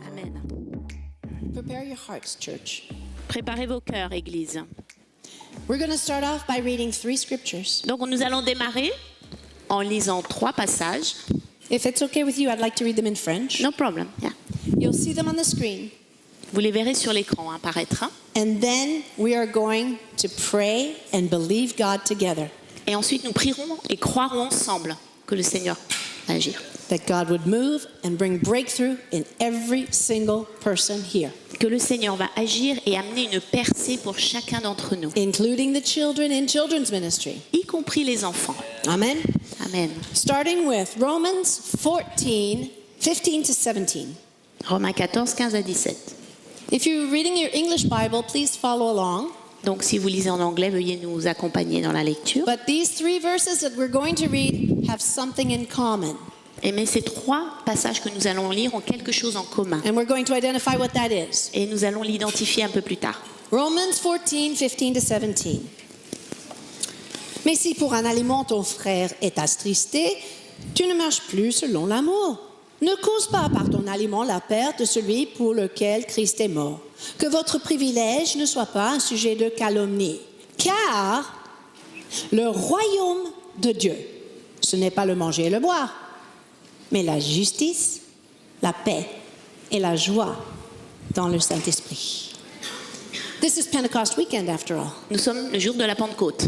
Amen. Prepare your hearts, church. Préparez vos cœurs, Église. We're going to start off by reading 3 scriptures. Donc nous allons démarrer en lisant 3 passages. If it's okay with you, I'd like to read them in French. No problem. Yeah. You'll see them on the screen. Vous les verrez sur l'écran apparaître. And then we are going to pray and believe God together Et ensuite, nous prierons et croirons ensemble que le Seigneur va agir. that God would move and bring breakthrough in every single person here, Que le Seigneur va agir et amener une percée pour chacun d'entre nous, including the children in children's ministry. y compris les enfants. Amen. Amen. Starting with Romans 14, 15 to 17. Romains 14, 15 à 17. If you're reading your English Bible, please follow along. Donc si vous lisez en anglais, veuillez nous accompagner dans la lecture. But these 3 verses that we're going to read have something in common. Mais ces 3 passages que nous allons lire ont quelque chose en commun. And we're going to identify what that is. Et nous allons l'identifier un peu plus tard. Romans 14, 15 to 17. Mais si pour un aliment ton frère est attristé, tu ne marches plus selon l'amour. Ne cause pas par ton aliment la perte de celui pour lequel Christ est mort. Que votre privilège ne soit pas un sujet de calomnie. Car le royaume de Dieu, ce n'est pas le manger et le boire, mais la justice, la paix et la joie dans le Saint-Esprit. This is Pentecost weekend after all. Nous sommes le jour de la Pentecôte.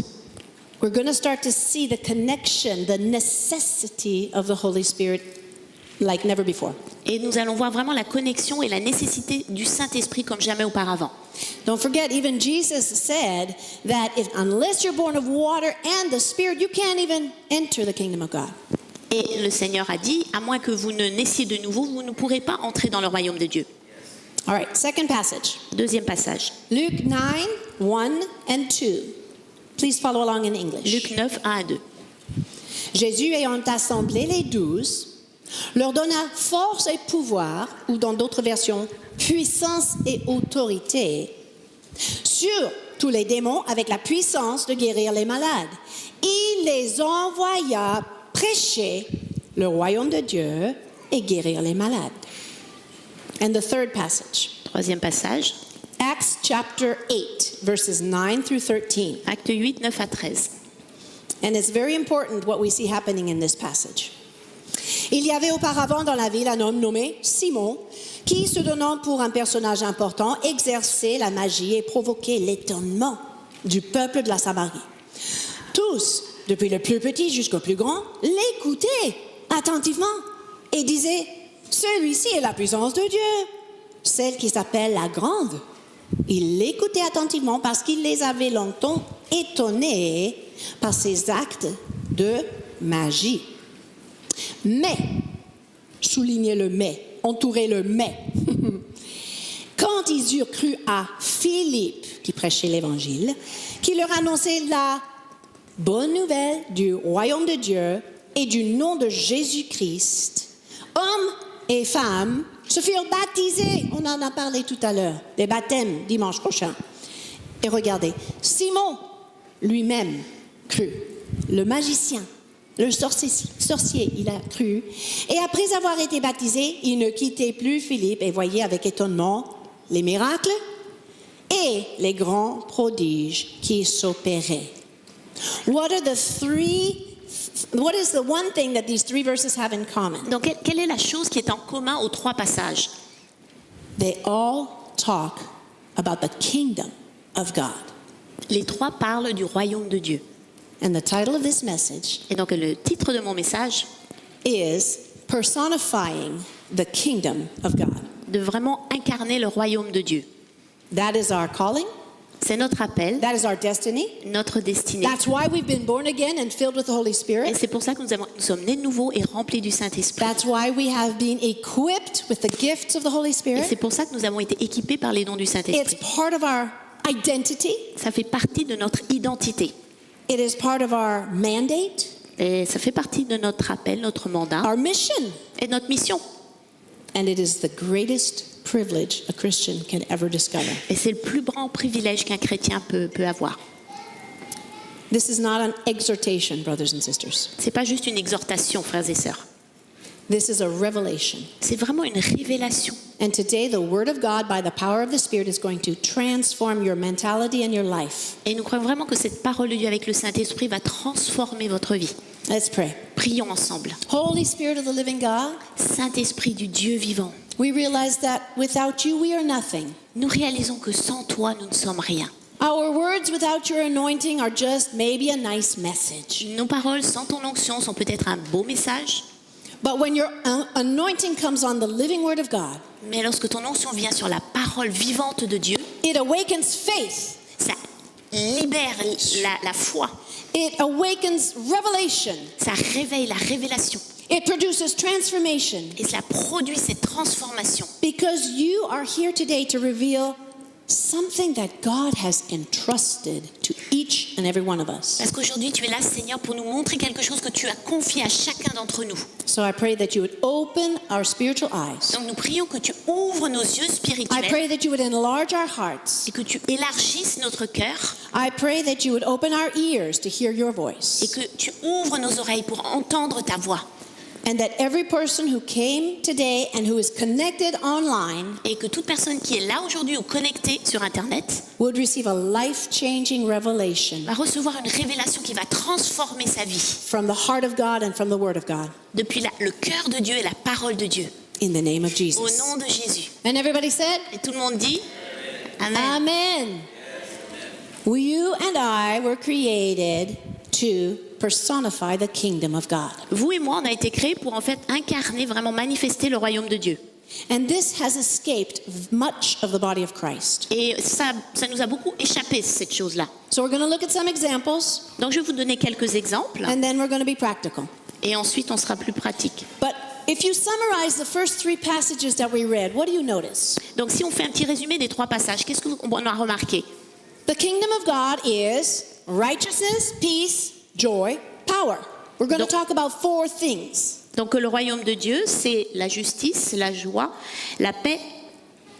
We're going to start to see the connection, the necessity of the Holy Spirit like never before. Et nous allons voir vraiment la connexion et la nécessité du Saint-Esprit comme jamais auparavant. Don't forget, even Jesus said that unless you're born of water and the Spirit, you can't even enter the kingdom of God. Et le Seigneur a dit, à moins que vous ne naissiez de nouveau, vous ne pourrez pas entrer dans le royaume de Dieu. All right, second passage. Deuxième passage, Luke 9, 1 and 2. Please follow along in English. Luc 9, 1 à 2. Jésus ayant assemblé les 12, leur donna force et pouvoir, ou dans d'autres versions, puissance et autorité, sur tous les démons avec la puissance de guérir les malades. Il les envoya prêcher le royaume de Dieu et guérir les malades. And the third passage, Troisième passage, Acts chapter 8, verses 9 through 13. Acte 8, 9 à 13. And it's very important what we see happening in this passage. Il y avait auparavant dans la ville un homme nommé Simon qui, se donnant pour un personnage important, exerçait la magie et provoquait l'étonnement du peuple de la Samarie. Tous, depuis le plus petit jusqu'au plus grand, l'écoutaient attentivement et disaient « Celui-ci est la puissance de Dieu, celle qui s'appelle la grande ». Ils l'écoutaient attentivement parce qu'il les avait longtemps étonnés par ses actes de magie. Mais, soulignez le mais, entourez le mais. Quand ils eurent cru à Philippe, qui prêchait l'Évangile, qui leur annonçait la bonne nouvelle du royaume de Dieu et du nom de Jésus-Christ, hommes et femmes se furent baptisés. On en a parlé tout à l'heure, des baptêmes dimanche prochain. Et regardez, Simon lui-même crut, le magicien, le sorcier, il a cru. Et après avoir été baptisé, il ne quittait plus Philippe et voyait avec étonnement les miracles et les grands prodiges qui s'opéraient. What is the one thing that these 3 verses have in common? Donc quelle est la chose qui est en commun aux 3 passages? They all talk about the kingdom of God. Les 3 parlent du royaume de Dieu. And the title of this message Et donc le titre de mon message, is Personifying the Kingdom of God. de vraiment incarner le royaume de Dieu. That is our calling. C'est notre appel, That is our destiny. notre destinée. That's why we've been born again and filled with the Holy Et Spirit. c'est pour ça que nous sommes nés de nouveau et remplis du Saint-Esprit. That's why we have been equipped with the gifts of the Holy Et Spirit. c'est pour ça que nous avons été équipés par les dons du It's Saint-Esprit. part of our identity. Ça fait partie de notre identité. It is part of our mandate, Et ça fait partie de notre appel, notre mandat our mission. et notre mission. And it is the greatest privilege a Christian can ever discover. Et c'est le plus grand privilège qu'un chrétien peut avoir. This is not an exhortation, brothers and sisters. C'est pas juste une exhortation, frères et sœurs. This is a revelation. C'est vraiment une révélation. And today, the Word of God, by the power of the Spirit, is going to transform your mentality and your life. Et nous croyons vraiment que cette parole de Dieu avec le Saint-Esprit va transformer votre vie. Let's pray. Prions ensemble. Holy Spirit of the living God, Saint-Esprit du Dieu vivant, we realize that without you, we are nothing. nous réalisons que sans toi, nous ne sommes rien. Our words without your anointing are just maybe a nice message. Nos paroles sans ton onction sont peut-être un beau message, But when your anointing comes on the living Word of God, mais lorsque ton onction vient sur la parole vivante de Dieu, it awakens faith. ça libère la foi, It awakens revelation. ça réveille la révélation It produces transformation. et cela produit cette transformation. Because you are here today to reveal something that God has entrusted to each and every one of us. Parce qu'aujourd'hui, tu es là, Seigneur, pour nous montrer quelque chose que tu as confié à chacun d'entre nous. So I pray that you would open our spiritual eyes. Donc nous prions que tu ouvres nos yeux I spirituels pray that you would enlarge our hearts. et que tu élargisses notre cœur I pray that you would open our ears to hear your et voice. que tu ouvres nos oreilles pour entendre ta voix. And that every person who came today and who is connected online Et que toute personne qui est là aujourd'hui ou connectée sur Internet would receive a life-changing revelation va recevoir une révélation qui va transformer sa vie from the heart of God and from the Word of God. depuis le cœur de Dieu et la parole de Dieu. In the name of Au Jesus. nom de Jésus. And everybody said, Et tout le monde dit Amen. Amen. You and I were created to personify the kingdom of God. Vous et moi, on a été créés pour en fait incarner, vraiment manifester le royaume de Dieu. And this has escaped much of the body of Christ. Et ça nous a beaucoup échappé, cette chose-là. So we're going to look at some examples, Donc je vais vous donner quelques exemples and then we're going to be practical. et ensuite on sera plus pratique. But if you summarize the first three passages that we read, what do you notice? Donc si on fait un petit résumé des 3 passages, qu'est-ce qu'on a remarqué? The kingdom of God is righteousness, peace, joy, power. We're going to talk about 4 things. Donc le royaume de Dieu, c'est la justice, la joie, la paix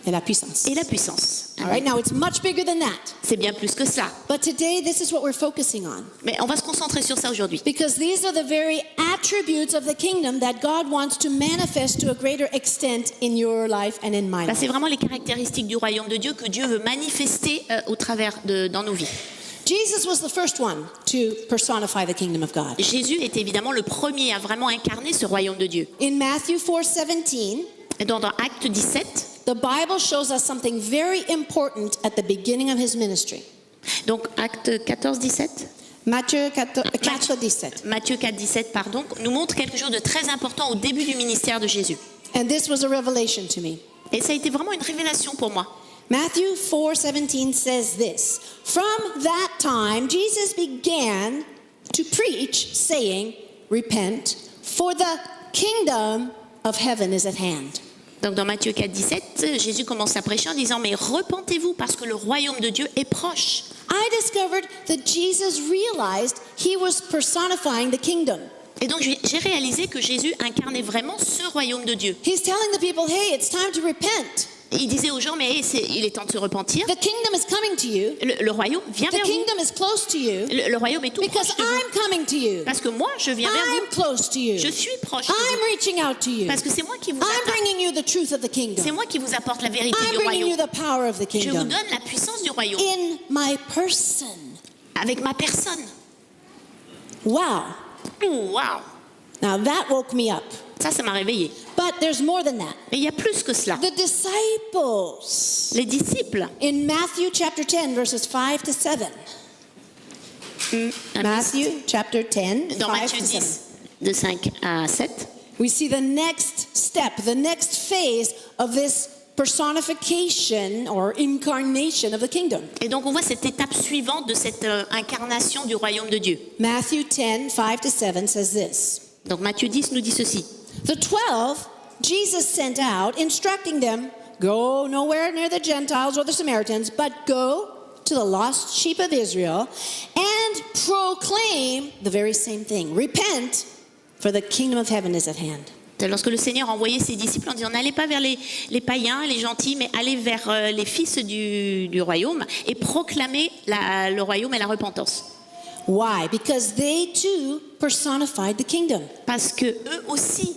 Et la puissance. et la puissance. All right, now it's much bigger than that. C'est bien plus que ça. But today, this is what we're focusing on. Mais on va se concentrer sur ça aujourd'hui. Because these are the very attributes of the kingdom that God wants to manifest to a greater extent in your life and in my Là, c'est life. vraiment les caractéristiques du royaume de Dieu que Dieu veut manifester au travers dans nos vies. Jesus was the first one to personify the kingdom of God. Jésus est évidemment le premier à vraiment incarner ce royaume de Dieu. In Matthew 4:17, Et dans Acte 17, the Bible shows us something very important at the beginning of his ministry. donc Acte 14, 17, Matthieu 4:17. Matthieu 4, 17, pardon, nous montre quelque chose de très important au début du ministère de Jésus. And this was a revelation to me. Et ça a été vraiment une révélation pour moi. Matthew 4:17 says this, "From that time Jesus began to preach, saying, Repent, for the kingdom of heaven is at hand." Donc dans Matthieu 4, 17, Jésus commence à prêcher en disant « Mais repentez-vous parce que le royaume de Dieu est proche. I discovered that Jesus realized he was personifying the kingdom. » Et donc j'ai réalisé que Jésus incarnait vraiment ce royaume de Dieu. He's telling the people, hey, it's time to repent. Et il disait aux gens « Mais il est temps de se repentir. The kingdom is coming to you. Le royaume vient The vers vous. kingdom is close to you Le royaume est tout because proche de vous. I'm coming to you. Parce que moi, je viens vers I'm vous. close to you. Je suis proche de I'm vous. reaching out to you. Parce que c'est moi qui vous I'm apporte. bringing you the truth of the C'est kingdom. moi qui vous apporte la vérité I'm du bringing you royaume. the power of the Je vous kingdom donne la puissance du royaume in my person. avec ma personne. Wow. Oh, wow. Now that woke me up. Ça m'a réveillée. But there's more than that. Mais il y a plus que cela. The disciples Les disciples, in Matthew chapter 10 verses 5 to 7. Matthew chapter 10 dans 5 Matthieu to 7. 10, de 5 à 7, We see the next step, the next phase of this personification or incarnation of the kingdom. et donc on voit cette étape suivante de cette incarnation du royaume de Dieu. Matthew 10 5 to 7 says this. Donc Matthieu 10 nous dit ceci. The 12 Jesus sent out, instructing them, go nowhere near the Gentiles or the Samaritans, but go to the lost sheep of Israel and proclaim the very same thing. Repent, for the kingdom of heaven is at hand. Lorsque le Seigneur a envoyé ses disciples en disant n'allez pas vers les païens, les gentils, mais allez vers les fils du royaume et proclamez le royaume et la repentance. Why? Because they too personified the kingdom. Parce que eux aussi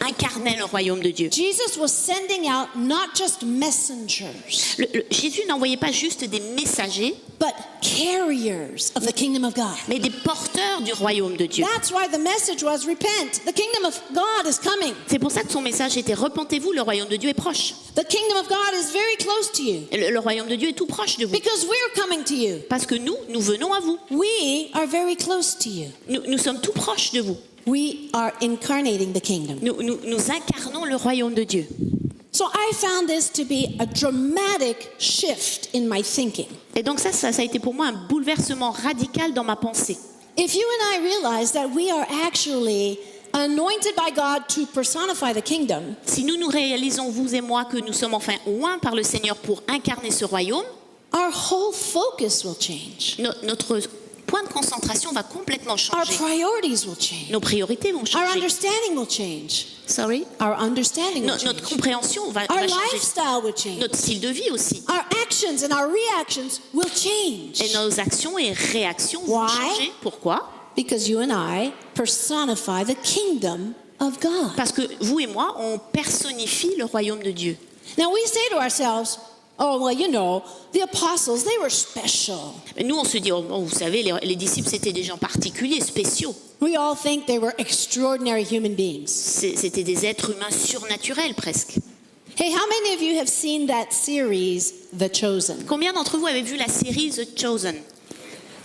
incarnait le royaume de Dieu. Jesus was sending out not just messengers, Jésus n'envoyait pas juste des messagers, but carriers of the kingdom of God. mais des porteurs du royaume de Dieu. That's why the message was repent. The kingdom of God is coming. C'est pour ça que son message était repentez-vous, le royaume de Dieu est proche. The kingdom of God is very close to you Le royaume de Dieu est tout proche de vous. because we're coming to you. Parce que nous venons à vous. We are very close to you. Nous sommes tout proches de vous. We are incarnating the kingdom. Nous incarnons le royaume de Dieu. So I found this to be a dramatic shift in my thinking. Et donc ça a été pour moi un bouleversement radical dans ma pensée. If you and I realize that we are actually anointed by God to personify the kingdom, Si nous réalisons, vous et moi, que nous sommes enfin oints par le Seigneur pour incarner ce royaume, our whole focus will change. notre point de concentration va complètement Our changer. priorities will change. Nos priorités vont Our changer. understanding will change. Sorry. Our understanding will Notre change. compréhension va Our changer. lifestyle will change. Notre style de vie aussi. Our actions and our reactions will change. Et nos actions et réactions vont Why? changer. Pourquoi? Because you and I personify the kingdom of God. Parce que vous et moi, on personnifie le royaume de Dieu. Now we say to ourselves, oh, well, you know, the apostles, they were special. Et nous, on se dit, oh, vous savez, les disciples, c'était des gens particuliers, spéciaux. We all think they were extraordinary human beings. C'était des êtres humains surnaturels presque. Hey, how many of you have seen that series, The Chosen? Combien d'entre vous avez vu la série The Chosen?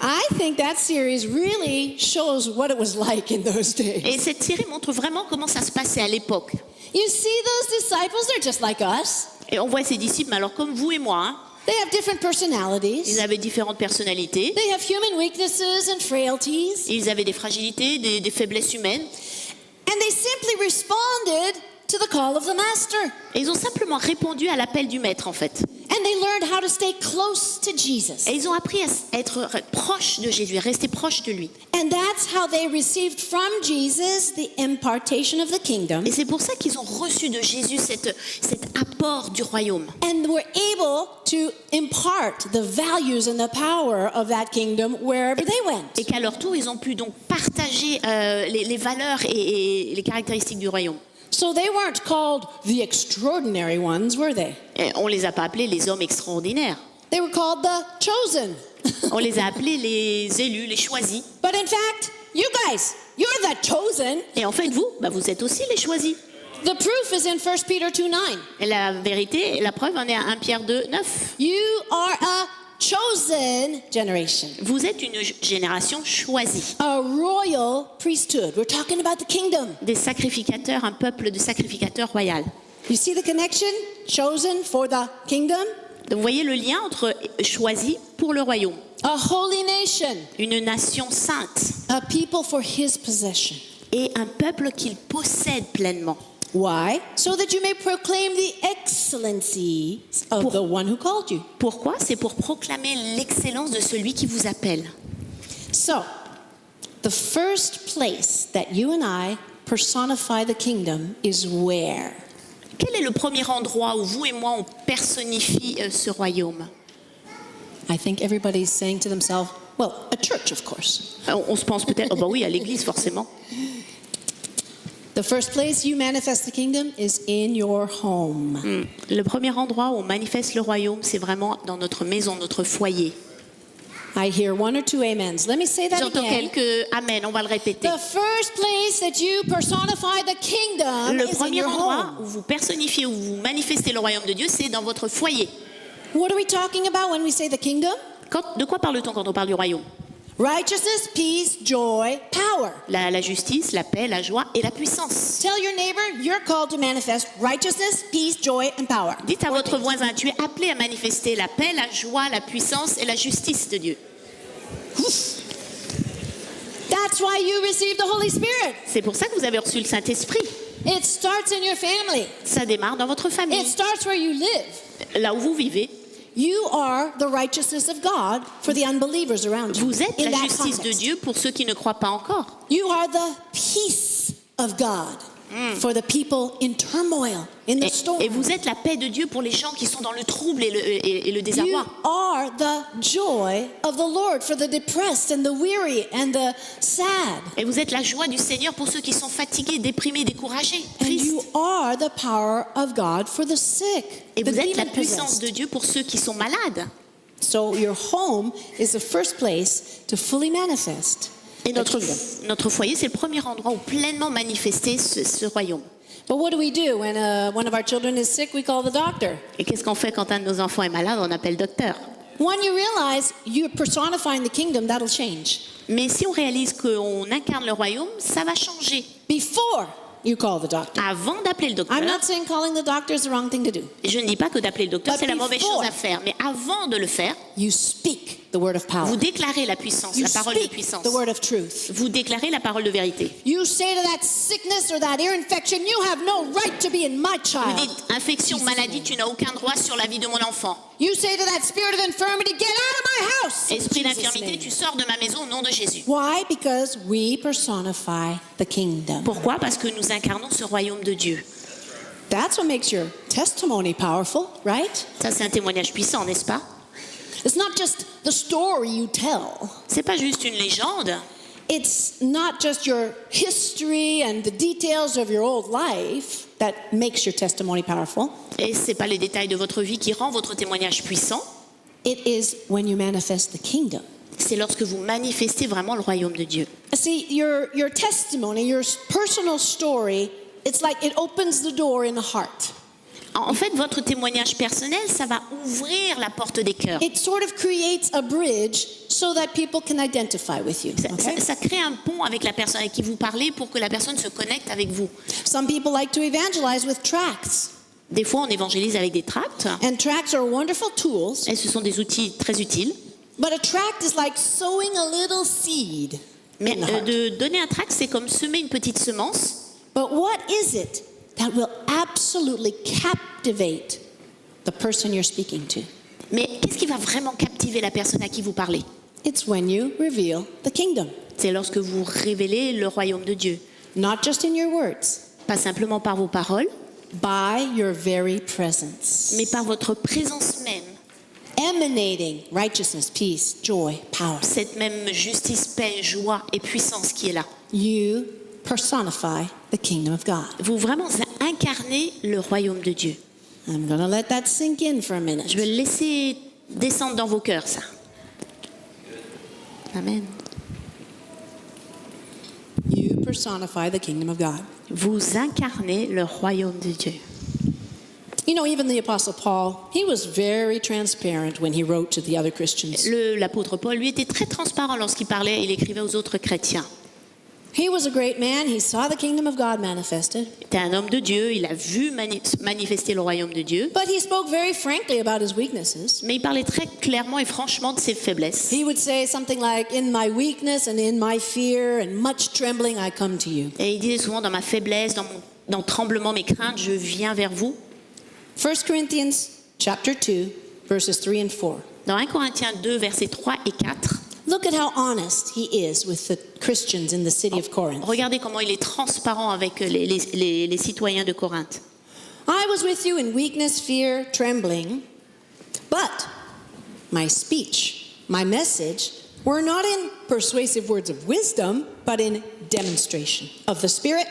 I think that series really shows what it was like in those days. Et cette série montre vraiment comment ça se passait à l'époque. You see those disciples, they're just like us. Et on voit ces disciples, mais alors comme vous et moi, hein, They have different personalities. ils avaient différentes personnalités, They have human weaknesses and frailties. ils avaient des fragilités, des faiblesses humaines, And they simply responded to the call of the master. et ils ont simplement répondu à l'appel du maître en fait. And they learned how to stay close to Jesus. Et ils ont appris à être proches de Jésus, à rester proches de lui. And that's how they received from Jesus the impartation of the kingdom. Et c'est pour ça qu'ils ont reçu de Jésus cet apport du royaume. And were able to impart the values and the power of that kingdom wherever they went. Et qu'à leur tour, ils ont pu donc partager les valeurs et les caractéristiques du royaume. So they weren't called the extraordinary ones, were they? Et on les a pas appelés les hommes extraordinaires. They were called the chosen. On les a appelés les élus, les choisis. But in fact, you guys, you're the chosen. Et en fait, vous êtes aussi les choisis. The proof is in 1 Peter 2:9. Et la vérité, la preuve en est à 1 Pierre 2, 9. You are a chosen generation. Vous êtes une génération choisie. A royal priesthood. We're talking about the kingdom. Des sacrificateurs, un peuple de sacrificateurs royal. You see the connection? Chosen for the kingdom. Donc, vous voyez le lien entre choisi pour le royaume. A holy nation. Une nation sainte A people for his possession. et un peuple qu'il possède pleinement. Why? So that you may proclaim the excellencies of the one who called you. Pourquoi? C'est pour proclamer l'excellence de celui qui vous appelle. So, the first place that you and I personify the kingdom is where? Quel est le premier endroit où vous et moi on personnifie ce royaume? I think everybody's saying to themselves, well, a church, of course. On se pense peut-être, oh bah oui, à l'église forcément. The first place you manifest the kingdom is in your home. Le premier endroit où on manifeste le royaume, c'est vraiment dans notre maison, notre foyer. I hear one or two amens. Let me say that J'entends again. quelques amen, on va le répéter. The first place that you personify the kingdom Le is in premier your endroit home. où vous personnifiez, où vous manifestez le royaume de Dieu, c'est dans votre foyer. What are we talking about when we say the kingdom? De quoi parle-t-on quand on parle du royaume? Righteousness, peace, joy, power. La justice, la paix, la joie et la puissance. Tell your neighbor you're called to manifest righteousness, peace, joy, and power. Dites à votre voisin, tu es appelé à manifester la paix, la joie, la puissance et la justice de Dieu. That's why you received the Holy Spirit. C'est pour ça que vous avez reçu le Saint-Esprit. It starts in your family. Ça démarre dans votre famille, It starts where you live. là où vous vivez. You are the righteousness of God for the unbelievers around you. Vous êtes In la that justice de context. Dieu pour ceux qui ne croient pas encore. You are the peace of God. for the people in turmoil, in the storm. Et vous êtes la paix de Dieu pour les gens qui sont dans le trouble et le You désarroi. are the joy of the Lord for the depressed and the weary and the sad. Et vous êtes la joie du Seigneur pour ceux qui sont fatigués, déprimés, découragés, And tristes. you are the power of God for the sick, Et the vous êtes la demon-possessed. puissance de Dieu pour ceux qui sont malades. So your home is the first place to fully manifest Et the kingdom. notre foyer, c'est le premier endroit où pleinement manifester ce royaume. But what do we do when one of our children is sick? We call the doctor. Et qu'est-ce qu'on fait quand un de nos enfants est malade? On appelle le docteur. When you realize you're personifying the kingdom, that'll change. Mais si on réalise qu'on incarne le royaume, ça va changer. Before you call the doctor. Avant d'appeler le docteur, I'm not saying calling the doctor is the wrong thing to do. je ne dis pas que d'appeler le docteur, But c'est la mauvaise before- chose à faire. Mais avant de le faire, You speak the word of power. vous déclarez la puissance, You la parole de speak puissance. the word of truth. Vous déclarez la parole de vérité. You say to that sickness or that ear infection, you have no right to be in my Vous child. dites, infection, maladie, tu n'as aucun droit sur la vie de mon enfant. You say to that spirit of infirmity, get out of my house. in Esprit Jesus' d'infirmité, name. tu sors de ma maison au nom de Jésus. Why? Because we personify the kingdom. Pourquoi? Parce que nous incarnons ce royaume de Dieu. That's what makes your testimony powerful, right? Ça, c'est un témoignage puissant, n'est-ce pas? It's not just the story you tell. C'est pas juste une légende. It's not just your history and the details of your old life that makes your testimony powerful. Et c'est pas les détails de votre vie qui rend votre témoignage puissant. It is when you manifest the kingdom. C'est lorsque vous manifestez vraiment le royaume de Dieu. See, your testimony, your personal story, it's like it opens the door in the heart. En fait, votre témoignage personnel, ça va ouvrir la porte des cœurs. It sort of creates a bridge so that people can identify with you. Okay? Ça crée un pont avec la personne avec qui vous parlez pour que la personne se connecte avec vous. Some people like to evangelize with tracts. Des fois, on évangélise avec des tracts. And tracts are wonderful tools, Et ce sont des outils très utiles. but a tract is like sowing a little seed Mais in the heart. de donner un tract, c'est comme semer une petite semence. But what is it that will absolutely captivate the person you're speaking to? Mais qu'est-ce qui va vraiment captiver la personne à qui vous parlez? It's when you reveal the kingdom, C'est lorsque vous révélez le royaume de Dieu. not just in your words, Pas simplement par vos paroles, by your very presence. mais par votre présence même. Emanating righteousness, peace, joy, power. Cette même justice, paix, joie et puissance qui est là. You personify the kingdom of God. Vous vraiment incarnez le royaume de Dieu. I'm going to let that sink in for a minute. Je vais le laisser descendre dans vos cœurs, ça. Amen. You personify the kingdom of God. Vous incarnez le royaume de Dieu. You know, even the Apostle Paul, he was very transparent when he wrote to the other Christians. L'apôtre Paul, lui, était très transparent lorsqu'il parlait et il écrivait aux autres chrétiens. He was a great man. He saw the kingdom of God manifested. Il était un homme de Dieu, il a vu manifester le royaume de Dieu, But he spoke very frankly about his weaknesses. mais il parlait très clairement et franchement de ses faiblesses. He would say something like, in my weakness and in my fear and much trembling, I come to you. Et il disait souvent, dans ma faiblesse, dans le tremblement, mes craintes, je viens vers vous. 1 Corinthians chapter 2, verses 3 and 4. Dans 1 Corinthiens 2, versets 3 et 4, Look at how honest he is with the Christians in the city of Corinth. regardez comment il est transparent avec les citoyens de Corinthe. I was with you in weakness, fear, trembling, but my speech, my message, were not in persuasive words of wisdom, but in demonstration of the Spirit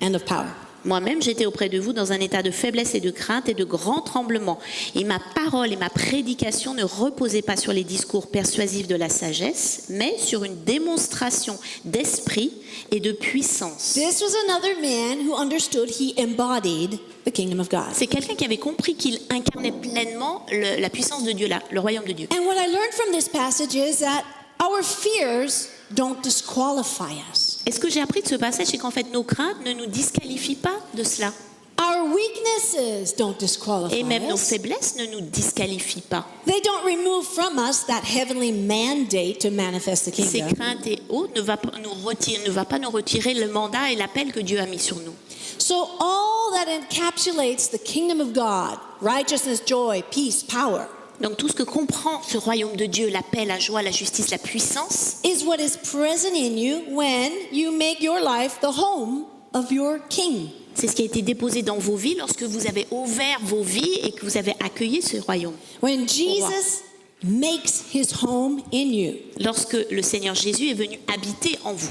and of power. Moi-même, j'étais auprès de vous dans un état de faiblesse et de crainte et de grand tremblement. Et ma parole et ma prédication ne reposaient pas sur les discours persuasifs de la sagesse, mais sur une démonstration d'esprit et de puissance. This was another man who understood he embodied the kingdom of God. C'est quelqu'un qui avait compris qu'il incarnait pleinement la puissance de Dieu, le royaume de Dieu. And what I learned from this passage is that our fears don't disqualify us. Et ce que j'ai appris de ce passage, c'est qu'en fait, nos craintes ne nous disqualifient pas de cela. Our weaknesses don't disqualify Et même nos us. faiblesses ne nous disqualifient pas. They don't remove from us that heavenly mandate to manifest the Ces kingdom. craintes et autres ne va pas nous retirer le mandat et l'appel que Dieu a mis sur nous. So all that encapsulates the kingdom of God, righteousness, joy, peace, power, Donc tout ce que comprend ce royaume de Dieu, la paix, la joie, la justice, la puissance, is what is present in you when you make your life the home of your King. C'est ce qui a été déposé dans vos vies lorsque vous avez ouvert vos vies et que vous avez accueilli ce royaume. When Jesus makes his home in you, Lorsque le Seigneur Jésus est venu habiter en vous.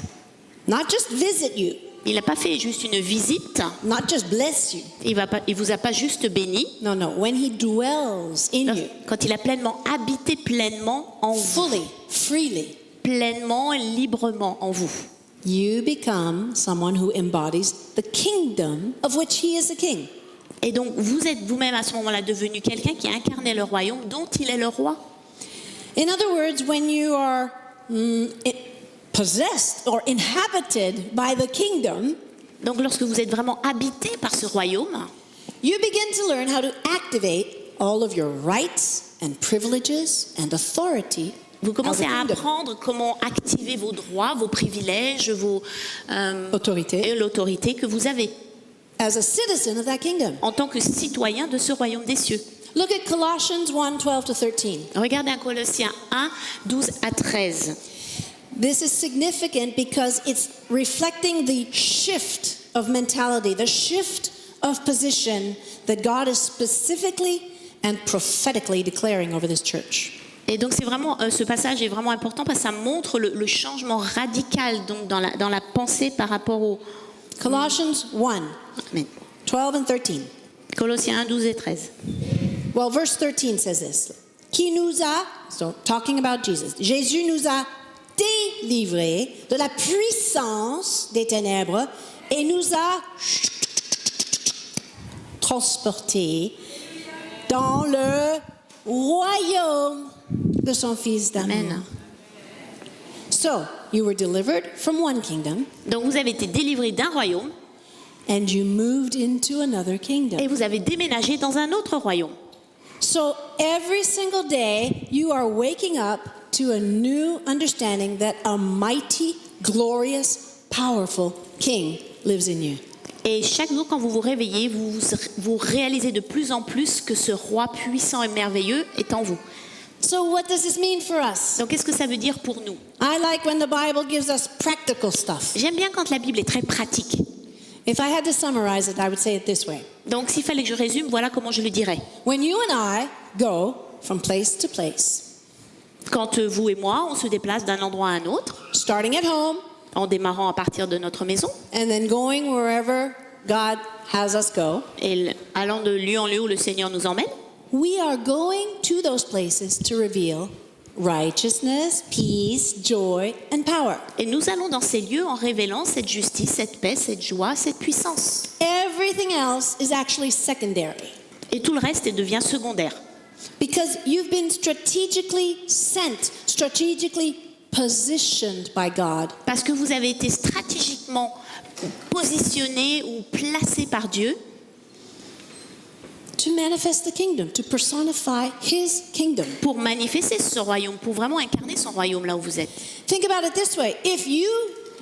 not just visit you, Il n'a pas fait juste une visite, not just bless you. il vous a pas juste béni. No, no. When he dwells in you, Quand il a pleinement habité pleinement en vous, fully, freely, pleinement et librement en vous, you become someone who embodies the kingdom of which he is the king. et donc vous êtes vous-même à ce moment-là devenu quelqu'un qui incarnait le royaume dont il est le roi. In other words, when you are possessed or inhabited by the kingdom, Donc lorsque vous êtes vraiment habité par ce royaume, you begin to learn how to activate all of your rights and privileges and authority. vous commencez as a à kingdom. apprendre comment activer vos droits, vos privilèges, Autorité. et l'autorité que vous avez As a citizen of that kingdom. en tant que citoyen de ce royaume des cieux. Look at Colossians 1:12-13. Regardez un Colossiens 1, 12 à 13. This is significant because it's reflecting the shift of mentality, the shift of position that God is specifically and prophetically declaring over this church. Et donc c'est vraiment ce passage est vraiment important parce que ça montre le changement radical donc dans la pensée par rapport au Colossians 1, Amen. 12 and 13. Colossiens 1, 12 et 13. Well, verse 13 says this. Qui nous a, so talking about Jesus, Jésus nous a délivrés de la puissance des ténèbres et nous a transportés dans le royaume de son Fils d'amour. Amen. So, you were delivered from one kingdom Donc vous avez été délivrés d'un royaume and you moved into another kingdom. et vous avez déménagé dans un autre royaume. So every single day, you are waking up to a new understanding that a mighty, glorious, powerful King lives in you. Et chaque jour, quand vous vous réveillez, vous réalisez de plus en plus que ce roi puissant et merveilleux est en vous. So what does this mean for us? Donc, qu'est-ce que ça veut dire pour nous? I like when the Bible gives us practical stuff. J'aime bien quand la Bible est très pratique. If I had to summarize it, I would say it this way. Donc, s'il fallait que je résume, voilà comment je le dirais. When you and I go from place to place, Quand vous et moi, on se déplace d'un endroit à un autre, starting at home en démarrant à partir de notre maison and then going wherever God has us go, et allant de lieu en lieu où le Seigneur nous emmène, we are going to those places to reveal righteousness, peace, joy, and power. et nous allons dans ces lieux en révélant cette justice, cette paix, cette joie, cette puissance. Everything else is actually secondary Et tout le reste devient secondaire. because you've been strategically sent, strategically positioned by God Parce que vous avez été stratégiquement positionné ou placé par Dieu to manifest the kingdom, to personify His kingdom. pour manifester ce royaume, pour vraiment incarner son royaume là où vous êtes. Think about it this way. If you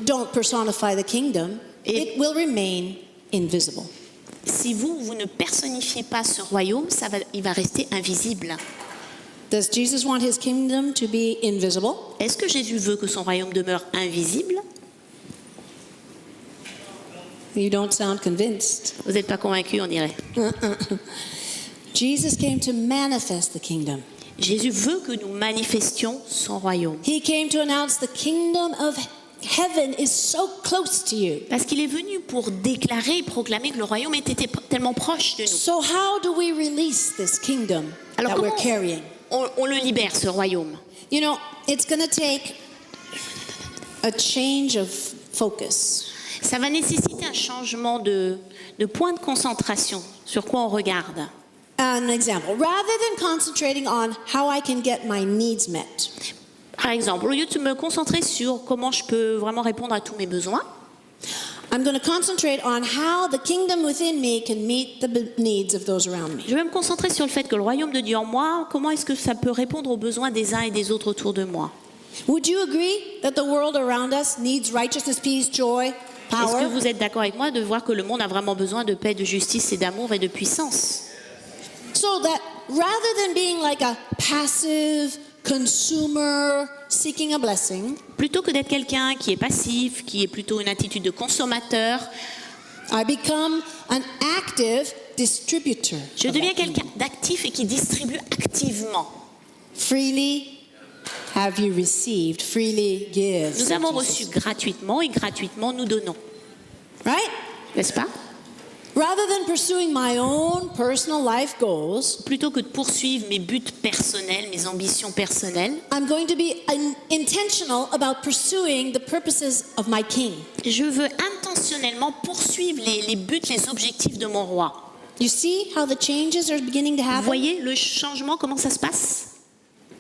don't personify the kingdom, Et- it will remain invisible. Si vous ne personnifiez pas ce royaume, il va rester invisible. Does Jesus want His kingdom to be invisible? Est-ce que Jésus veut que son royaume demeure invisible? You don't sound convinced. Vous n'êtes pas convaincu, on dirait. Jesus came to manifest the kingdom. Jésus veut que nous manifestions son royaume. He came to announce the kingdom of heaven is so close to you. Parce qu'il est venu pour déclarer et proclamer que le royaume était tellement proche de nous. So how do we release this kingdom Alors that we're comment carrying? on le libère, ce royaume? You know, it's going to take a change of focus. Ça va nécessiter un changement de point de concentration sur quoi on regarde. An example, rather than concentrating on how I can get my needs met, Par exemple, au lieu de me concentrer sur comment je peux vraiment répondre à tous mes besoins, I'm going to concentrate on how the kingdom within me can meet the needs of those around me. je vais me concentrer sur le fait que le royaume de Dieu en moi, comment est-ce que ça peut répondre aux besoins des uns et des autres autour de moi? Would you agree that the world around us needs righteousness, peace, joy, Est-ce que power? vous êtes d'accord avec moi de voir que le monde a vraiment besoin de paix, de justice et d'amour et de puissance? So that rather than being like a passive consumer seeking a blessing, Plutôt que d'être quelqu'un qui est passif, qui est plutôt une attitude de consommateur, I become an active distributor. Je deviens quelqu'un d'actif et qui distribue activement. Freely have you received, freely give. Nous avons reçu gratuitement et gratuitement nous donnons. Right? N'est-ce pas? Rather than pursuing my own personal life goals, Plutôt que de poursuivre mes buts personnels, mes ambitions personnelles, I'm going to be intentional about pursuing the purposes of my king. je veux intentionnellement poursuivre les buts, les objectifs de mon roi. You see how the changes are beginning to Vous happen? voyez le changement, comment ça se passe?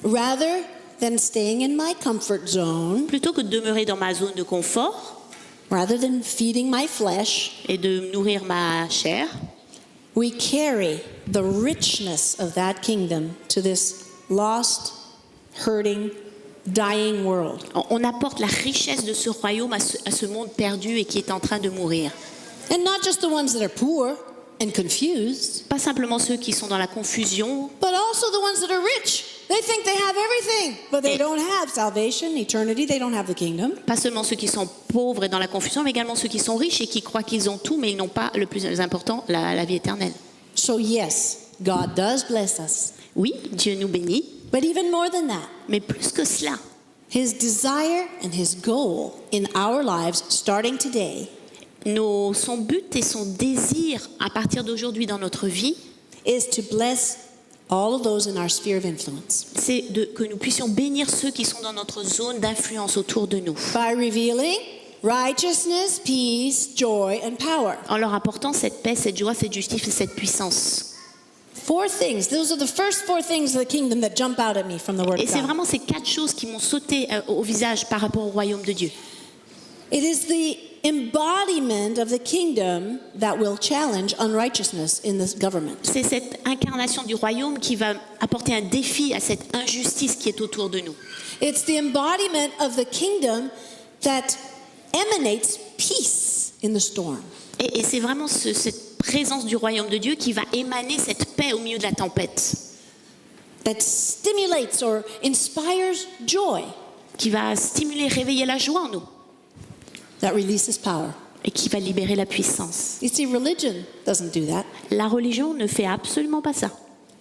Rather than staying in my comfort zone, Plutôt que de demeurer dans ma zone de confort rather than feeding my flesh, et de nourrir ma chair, we carry the richness of that kingdom to this lost, hurting, dying world. on apporte la richesse de ce royaume à ce monde perdu et qui est en train de mourir. And not just the ones that are poor and confused, Pas simplement ceux qui sont dans la confusion, but also the ones that are rich. They think they have everything, but they Et- don't have salvation, eternity, they don't have the kingdom. pas seulement ceux qui sont pauvres et dans la confusion, mais également ceux qui sont riches et qui croient qu'ils ont tout, mais ils n'ont pas le plus important, la vie éternelle. So yes, God does bless us. Oui, Dieu nous bénit, But even more than that, mais plus que cela, His desire and His goal in our lives, starting today, son but et son désir à partir d'aujourd'hui dans notre vie, is to bless all of those in our sphere of influence c'est que nous puissions bénir ceux qui sont dans notre zone d'influence autour de nous, by revealing righteousness, peace, joy, and power. en leur apportant cette paix, cette joie, cette justice et cette puissance. 4 things. Those are the first 4 things of the kingdom that jump out at me from the Word Et of c'est God. vraiment ces 4 choses qui m'ont sauté au visage par rapport au royaume de Dieu. It is the embodiment of the kingdom that will challenge unrighteousness in this government. C'est cette incarnation du royaume qui va apporter un défi à cette injustice qui est autour de nous. It's the embodiment of the kingdom that emanates peace in the storm. Et c'est vraiment cette présence du royaume de Dieu qui va émaner cette paix au milieu de la tempête, That stimulates or inspires joy, qui va stimuler, réveiller la joie en nous that releases power. et qui va libérer la puissance. You see, religion doesn't do that. La religion ne fait absolument pas ça.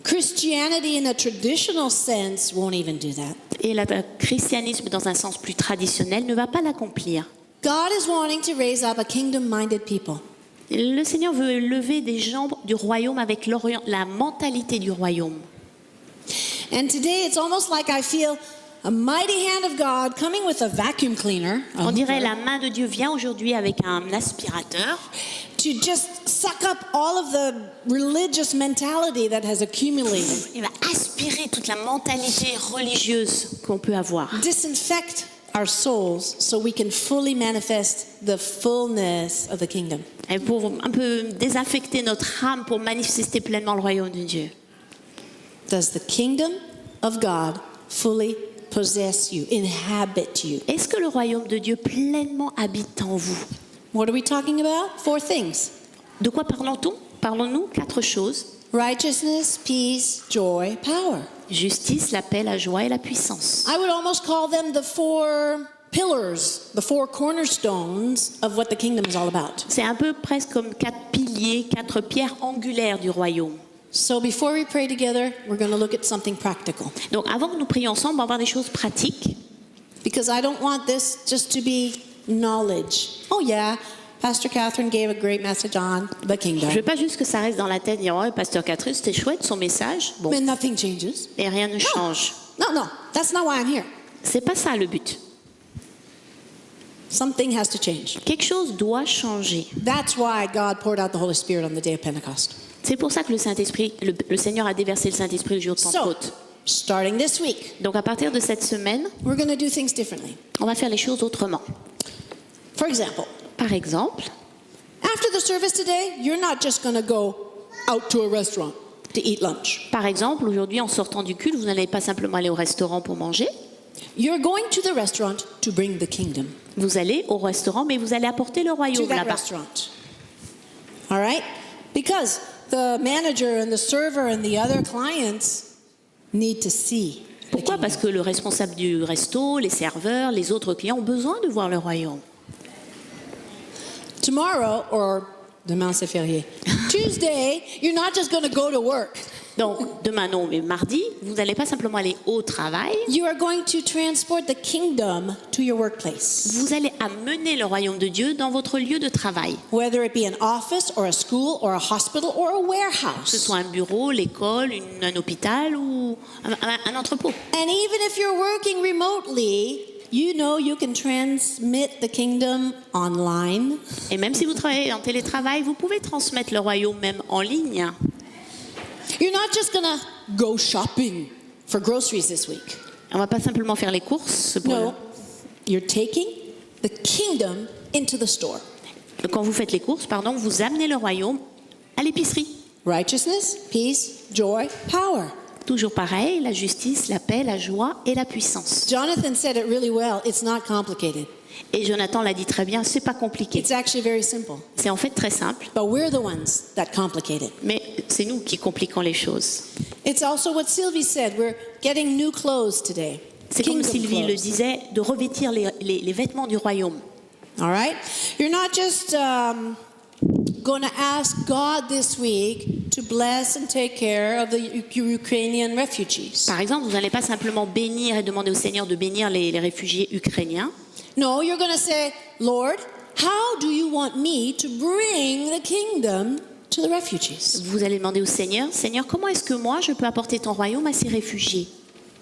Christianity in a traditional sense won't even do that. Et le christianisme, dans un sens plus traditionnel, ne va pas l'accomplir. God is wanting to raise up a kingdom-minded people. Le Seigneur veut lever des gens du royaume avec la mentalité du royaume. And today it's almost like I feel a mighty hand of God coming with a vacuum cleaner On dirait la main de Dieu vient aujourd'hui avec un aspirateur to just suck up all of the religious mentality that has accumulated, Il va aspirer toute la mentalité religieuse qu'on peut avoir. disinfect our souls so we can fully manifest the fullness of the kingdom. Et pour un peu désinfecter notre âme pour manifester pleinement le royaume de Dieu. Does the kingdom of God fully possess you, inhabit you? Est-ce que le royaume de Dieu pleinement habite en vous? What are we talking about? 4 things. De quoi parlons-nous? Parlons-nous 4 choses. Righteousness, peace, joy, power. Justice, la paix, la joie et la puissance. I would almost call them the 4 pillars, the 4 cornerstones of what the kingdom is all about. C'est un peu presque comme 4 piliers, 4 pierres angulaires du royaume. So before we pray together, we're going to look at something practical. Donc avant que nous prions ensemble, on va voir des choses pratiques. Because I don't want this just to be knowledge. Oh yeah, Pastor Catherine gave a great message on the kingdom. Je veux pas juste que ça reste dans la tête, dire ouais, Pasteur Catherine, c'était chouette son message. Bon, But nothing changes. et rien ne change. No, that's not why I'm here. C'est pas ça le but. Something has to change. Quelque chose doit changer. That's why God poured out the Holy Spirit on the day of Pentecost. C'est pour ça que le Saint-Esprit, le Seigneur a déversé le Saint-Esprit le jour de So, Pentecôte. starting this week, Donc à partir de cette semaine, we're going to do things differently. on va faire les choses autrement. For example, Par exemple, after the service today, you're not just going to go out to a restaurant to eat lunch. aujourd'hui, en sortant du culte, vous n'allez pas simplement aller au restaurant pour manger. You're going to the restaurant to bring the kingdom Vous allez au restaurant, mais vous allez apporter le to royaume that là-bas. restaurant. All right? Because the manager and the server and the other clients need to see. the Pourquoi? kingdom. Parce que le responsable du resto, les serveurs, les autres clients ont besoin de voir le royaume. Tomorrow or Demain, c'est férié. Tuesday, you're not just going to go to work. Donc, demain non, mais mardi, vous n'allez pas simplement aller au travail, You are going to transport the kingdom to your workplace. vous allez amener le royaume de Dieu dans votre lieu de travail. Whether it be an office or a school or a hospital or a Que ce warehouse. soit un bureau, l'école, un hôpital ou un entrepôt. And even if you're working remotely, you know you can transmit the kingdom online. Et même si vous travaillez en télétravail, vous pouvez transmettre le royaume même en ligne. You're not just going to go shopping for groceries this week. On va pas simplement faire les courses. No, you're taking the kingdom into the store. Quand vous faites les courses, pardon, vous amenez le royaume à l'épicerie. Righteousness, peace, joy, power. Toujours pareil, la justice, la paix, la joie et la puissance. Jonathan said it really well. It's not complicated. Et Jonathan l'a dit très bien, c'est pas compliqué. It's actually very simple. C'est en fait très simple, But we're the ones that complicate it. mais c'est nous qui compliquons les choses. It's also what Sylvie said. We're getting new clothes today. C'est comme Kingdom Sylvie le clothes. disait, de revêtir les vêtements du royaume. All right? You're not just going to ask God this week to bless and take care of the Ukrainian refugees. Par exemple, vous n'allez pas simplement bénir et demander au Seigneur de bénir les réfugiés ukrainiens. No, you're going to say, Lord, how do you want me to bring the kingdom to the refugees? Vous allez demander au Seigneur, Seigneur, comment est-ce que moi je peux apporter ton royaume à ces réfugiés?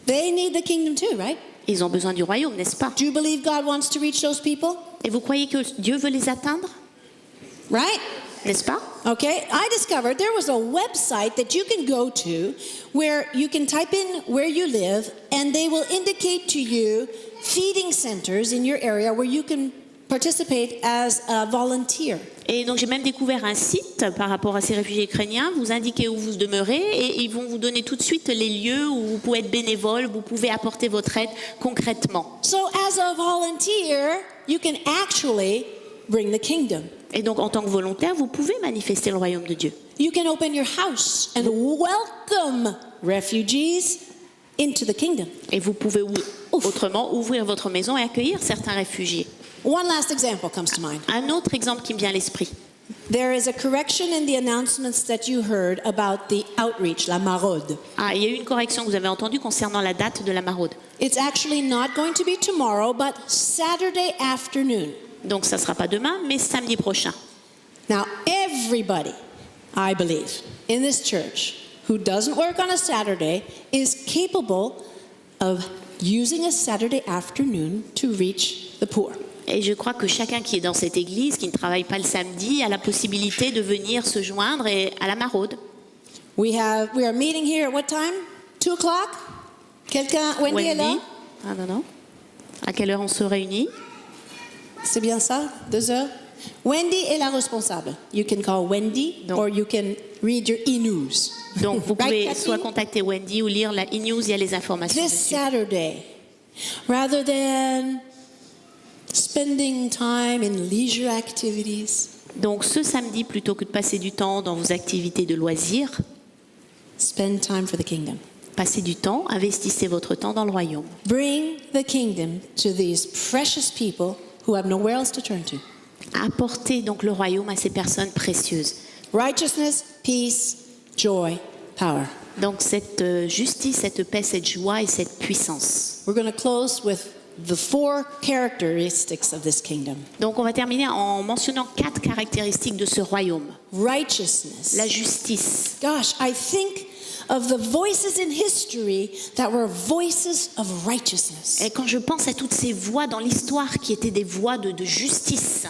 They need the kingdom too, right? Ils ont besoin du royaume, n'est-ce pas? Do you believe God wants to reach those people? Et vous croyez que Dieu veut les atteindre, Right? n'est-ce pas? Okay, I discovered there was a website that you can go to where you can type in where you live and they will indicate to you feeding centers in your area where you can participate as a volunteer. Et donc j'ai même découvert un site par rapport à ces réfugiés ukrainiens. Vous indiquez où vous demeurez et ils vont vous donner tout de suite les lieux où vous pouvez être bénévole, vous pouvez apporter votre aide concrètement. So as a volunteer, you can actually bring the kingdom. Et donc en tant que volontaire, vous pouvez manifester le royaume de Dieu. You can open your house and welcome refugees into the kingdom. Et vous pouvez autrement ouvrir votre maison et accueillir certains réfugiés. One last example comes to mind. Un autre exemple qui me vient à l'esprit. There is a correction in the announcements that you heard about the outreach, la maraude. Ah, il y a eu une correction que vous avez entendue concernant la date de la maraude. It's actually not going to be tomorrow, but Saturday afternoon. Donc ça ne sera pas demain, mais samedi prochain. Now, everybody, I believe, in this church who doesn't work on a Saturday is capable of using a Saturday afternoon to reach the poor. Et je crois que chacun qui est dans cette église, qui ne travaille pas le samedi, a la possibilité de venir se joindre à la maraude. We are meeting here at what time? 2 o'clock? Quelqu'un, Wendy est là? Ah non, non. À quelle heure on se réunit? C'est bien ça? 2 heures? Wendy est la responsable. You can call Wendy Donc- or you can read your e-news. Donc vous Right, pouvez Cathy? soit contacter Wendy ou lire la e-news, il y a les informations This dessus. Saturday, rather than spending time in leisure activities, Donc ce samedi, plutôt que de passer du temps dans vos activités de loisirs, spend time for the kingdom. passez du temps, investissez votre temps dans le royaume. Bring the kingdom to these precious people who have nowhere else to turn to. Apportez donc le royaume à ces personnes précieuses. Righteousness, peace, joy, power. Donc cette justice, cette paix, cette joie et cette puissance. We're going to close with the 4 characteristics of this kingdom. Donc on va terminer en mentionnant 4 caractéristiques de ce royaume. Righteousness. La justice. Gosh, I think of the voices in history that were voices of righteousness. Et quand je pense à toutes ces voix dans l'histoire qui étaient des voix de justice,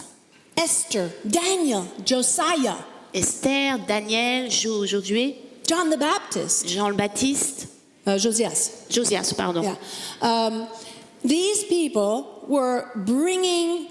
Esther, Daniel, Josiah, Esther, Daniel, Josué, John the Baptist, Jean le Baptiste, Josias. Josias, pardon. Yeah. These people were bringing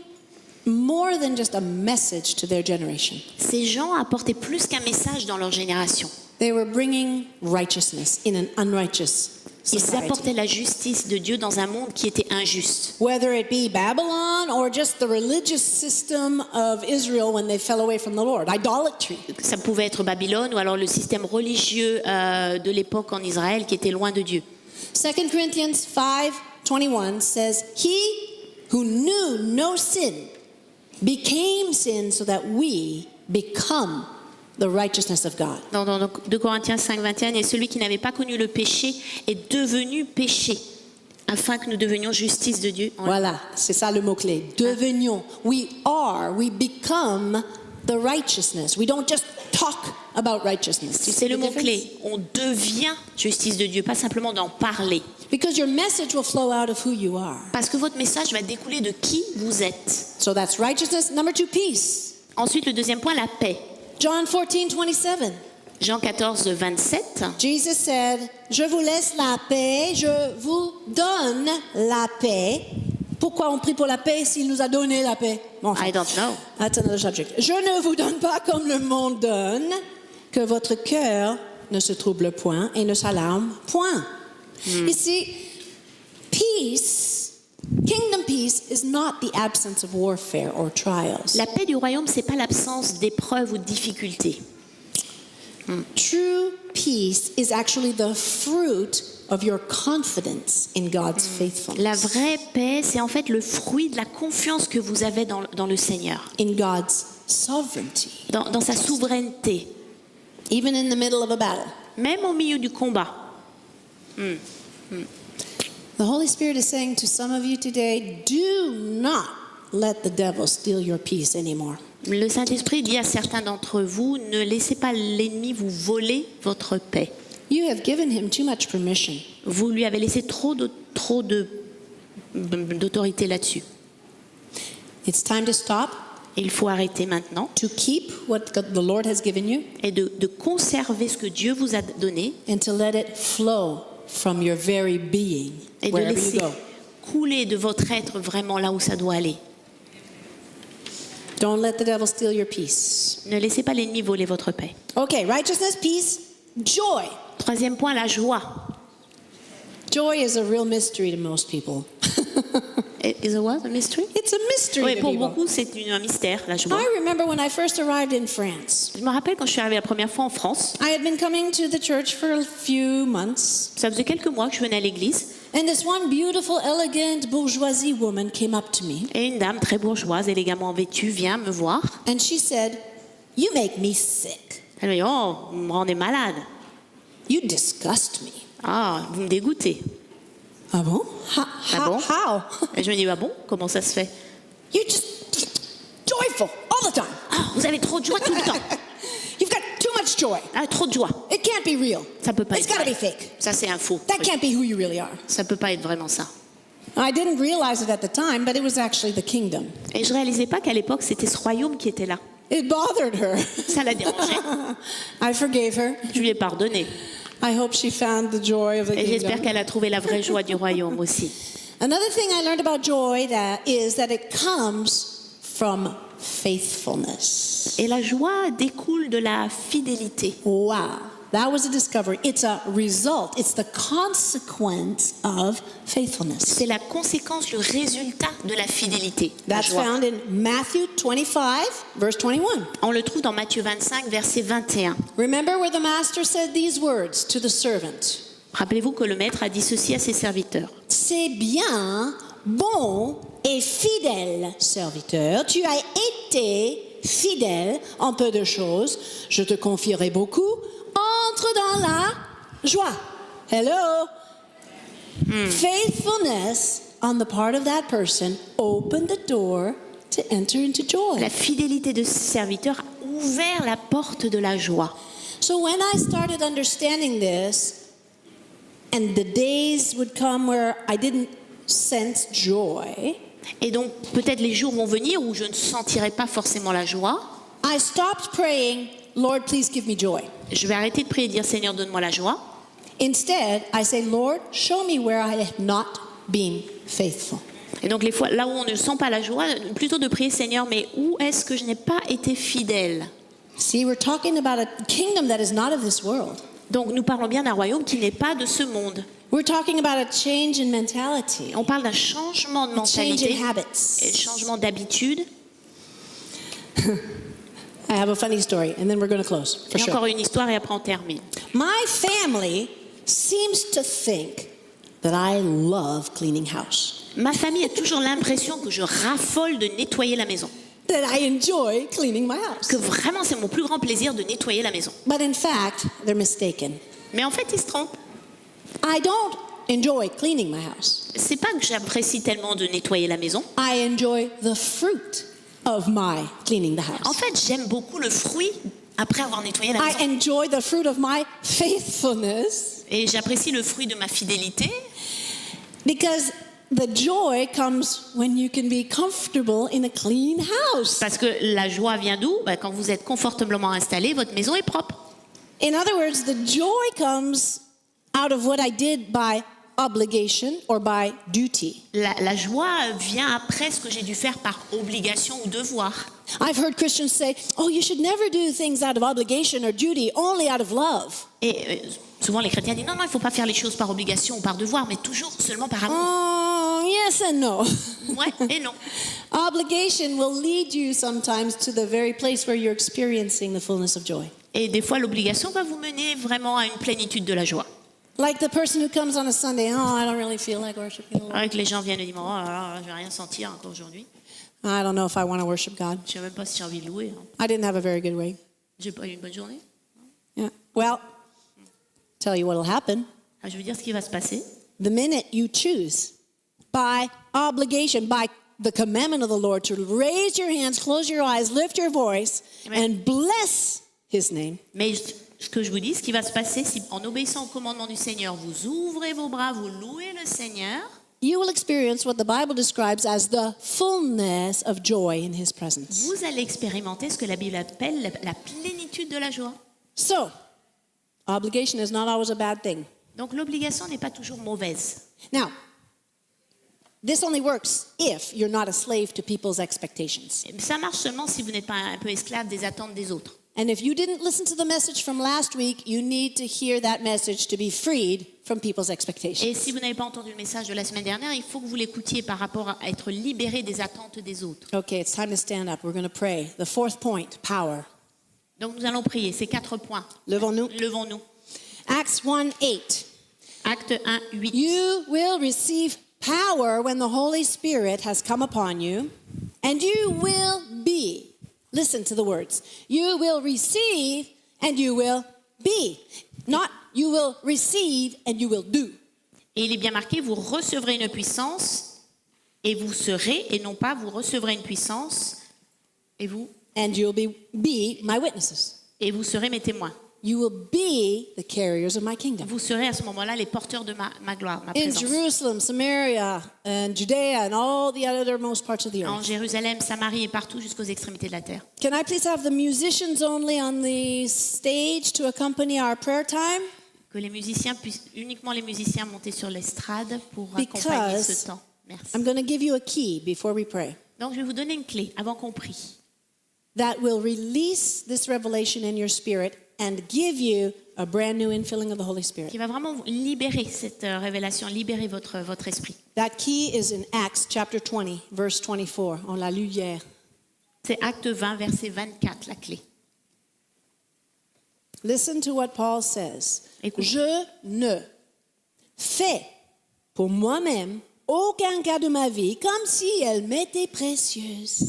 more than just a message to their generation. Ces gens apportaient plus qu'un message dans leur génération. They were bringing righteousness in an unrighteous Ils society. apportaient la justice de Dieu dans un monde qui était injuste. Whether it be Babylon or just the religious system of Israel when they fell away from the Lord, idolatry. Ça pouvait être Babylone ou alors le système religieux de l'époque en Israël qui était loin de Dieu. 2 Corinthians 5:21 says, "He who knew no sin became sin so that we become the righteousness of God. Dans 2 Corinthiens 5, 21, et celui qui n'avait pas connu le péché est devenu péché, afin que nous devenions justice de Dieu. Voilà, c'est ça le mot-clé. Devenions. We become the righteousness. We don't just talk about righteousness. C'est le mot-clé. On devient justice de Dieu, pas simplement d'en parler. Because your message will flow out of who you are. Parce que votre message va découler de qui vous êtes. So that's righteousness. Number 2, peace. Ensuite, le deuxième point, la paix. John 14:27. Jean 14, 27. Jesus said, je vous laisse la paix, je vous donne la paix. Pourquoi on prie pour la paix s'il nous a donné la paix? Bon, enfin, I don't know. that's another subject. Je ne vous donne pas comme le monde donne, que votre cœur ne se trouble point et ne s'alarme point. Ici, peace, kingdom peace is not the absence of warfare or trials. La paix du royaume, c'est pas l'absence d'épreuves ou de difficultés. True peace is actually the fruit of your confidence in God's faithfulness. La vraie paix, c'est en fait le fruit de la confiance que vous avez dans le Seigneur, In God's sovereignty, dans sa souveraineté, even in the middle of a battle. même au milieu du combat. The Holy Spirit is saying to some of you today, do not let the devil steal your peace anymore. Le Saint-Esprit dit à certains d'entre vous, ne laissez pas l'ennemi vous voler votre paix. You have given him too much permission. Vous lui avez laissé trop d'autorité là-dessus. It's time to stop, Il faut arrêter maintenant to keep what the Lord has given you, et de conserver ce que Dieu vous a donné and to let it flow from your very being, et de wherever you laisser go. couler de votre être vraiment là où ça doit aller. Don't let the devil steal your peace. Ne laissez pas l'ennemi voler votre paix. Okay, righteousness, peace, joy. Troisième point, la joie. Joy is a real mystery to most people. Is it what? A mystery? It's a mystery Oui, to pour people. beaucoup, c'est un mystère, la joie. I remember when I first arrived in France. Je me rappelle quand je suis arrivée la première fois en France, I had been coming to the church for a few months, ça faisait quelques mois que je venais à l'église, and this one beautiful, elegant bourgeoisie woman came up to me, et une dame très bourgeoise, élégamment vêtue, vient me voir. and she said, "You make me sick. Elle me dit, oh, vous me rendez malade. You disgust me." Ah, vous me dégoûtez. Ah bon? Ah bon? How? Et je me dis, ah bon, comment ça se fait? You're just joyful all the time. Ah, vous avez trop de joie tout le temps. You've got too much joy. Ah, trop de joie. It can't be real. Ça peut pas It's être got to be vrai. fake. Ça, c'est un faux. That truc. can't be who you really are. Ça peut pas être vraiment ça. I didn't realize it at the time, but it was actually the kingdom. Et je réalisais pas qu'à l'époque, c'était ce royaume qui était là. It bothered her. Ça la dérangeait. I forgave her. Je lui ai pardonné. I hope she found the joy of the Et j'espère kingdom. qu'elle a trouvé la vraie joie du royaume aussi. Another thing I learned about joy is that it comes from faithfulness. Et la joie découle de la fidélité. Wow, that was a discovery. It's a result. It's the consequence of faithfulness. C'est la conséquence, le résultat de la fidélité. La That's joie. found in Matthew 25, verse 21. On le trouve dans Matthieu 25, verset 21. Remember where the master said these words to the servant. Rappelez-vous que le maître a dit ceci à ses serviteurs. C'est bien, bon et fidèle serviteur. Tu as été fidèle en peu de choses. Je te confierai beaucoup. Entre dans la joie. Hello. Faithfulness on the part of that person opened the door to enter into joy. La fidélité de ses serviteurs a ouvert la porte de la joie. So when I started understanding this, and the days would come where I didn't sense joy, Et donc, peut-être les jours vont venir où je ne sentirai pas forcément la joie. I stopped praying, Lord, please give me joy. Je vais arrêter de prier et dire Seigneur, donne-moi la joie. Instead, I say, Lord, show me where I have not been faithful. Et donc, les fois là où on ne sent pas la joie, plutôt de prier Seigneur, mais où est-ce que je n'ai pas été fidèle? See, we're talking about a kingdom that is not of this world. Donc, nous parlons bien d'un royaume qui n'est pas de ce monde. We're talking about a change in mentality, On parle d'un changement de a change mentalité in et habits. changement d'habitude. I have a funny story, and then we're going to close, for Et sure. encore une histoire et après on termine. My family seems to think that I love cleaning house. Ma famille a toujours l'impression que je raffole de nettoyer la maison. that I enjoy cleaning my house. que vraiment c'est mon plus grand plaisir de nettoyer la maison. But in fact, they're mistaken. Mais en fait, ils se trompent. I don't enjoy cleaning my house. C'est pas que j'apprécie tellement de nettoyer la maison. I enjoy the fruit of my cleaning the En house. fait, j'aime beaucoup le fruit après avoir nettoyé la maison. I enjoy the fruit of my faithfulness Et j'apprécie le fruit de ma fidélité because the joy comes when you can be comfortable in a clean house. parce que la joie vient d'où? Quand vous êtes confortablement installé, votre maison est propre. In other words, the joy comes out of what I did by obligation or by duty. La joie vient après ce que j'ai dû faire par obligation ou devoir. I've heard Christians say, oh, you should never do things out of obligation or duty, only out of love. Et souvent les chrétiens disent non, il ne faut pas faire les choses par obligation ou par devoir, mais toujours seulement par amour. Oh, yes and no. Ouais et non. Obligation will lead you sometimes to the very place where you're experiencing the fullness of joy. Et des fois, l'obligation va vous mener vraiment à une plénitude de la joie. Like the person who comes on a Sunday, oh, I don't really feel like worshiping the Lord. Avec les gens viennent le dimanche, oh là là, je vais rien sentir encore aujourd'hui. I don't know if I want to worship God. Je ne sais même pas si j'ai envie de louer. I didn't have a very good week. J'ai pas eu une bonne journée. Yeah. Well, tell you what will happen. Je veux dire ce qui va se passer. The minute you choose by obligation, by the commandment of the Lord to raise your hands, close your eyes, lift your voice, and bless His name. Mais ce que je vous dis, ce qui va se passer, si en obéissant au commandement du Seigneur, vous ouvrez vos bras, vous louez le Seigneur, You will experience what the Bible describes as the fullness of joy in His presence. vous allez expérimenter ce que la Bible appelle la plénitude de la joie. So, obligation is not always a bad thing. Donc l'obligation n'est pas toujours mauvaise. Now, this only works if you're not a slave to people's expectations. Ça marche seulement si vous n'êtes pas un peu esclave des attentes des autres. And if you didn't listen to the message from last week, you need to hear that message to be freed from people's expectations. Et si vous n'avez pas entendu le message de la semaine dernière, il faut que vous l'écoutiez par rapport à être libéré des attentes des autres. Okay, it's time to stand up. We're going to pray. The fourth point, power. Donc nous allons prier. Ces 4 points. Levons-nous. Levons-nous. Acts 1:8. Acte 1, 8. You will receive power when the Holy Spirit has come upon you, and you will be. Listen to the words. You will receive and you will be. Not you will receive and you will do. Et il est bien marqué, vous recevrez une puissance et vous serez, et non pas vous recevrez une puissance et vous And be my witnesses. et vous serez mes témoins. You will be the carriers of my kingdom. Vous serez à ce moment-là les porteurs de ma gloire, ma In présence. Jerusalem, Samaria, and Judea, and all the othermost parts of the En earth. Jérusalem, Samarie et partout jusqu'aux extrémités de la terre. Can I please have the musicians only on the stage to accompany our prayer time? Que les musiciens puissent, uniquement les musiciens monter sur l'estrade pour Because accompagner ce temps. Merci. I'm going to give you a key before we pray Donc je vais vous donner une clé avant qu'on prie. that will release this revelation in your spirit and give you a brand new infilling of the Holy Spirit. Qui va vraiment libérer cette révélation, libérer votre esprit. That key is in Acts chapter 20, verse 24. On l'a lu hier. C'est Acte 20, verset 24, la clé. Listen to what Paul says. Écoute. Je ne fais pour moi-même aucun cas de ma vie comme si elle m'était précieuse.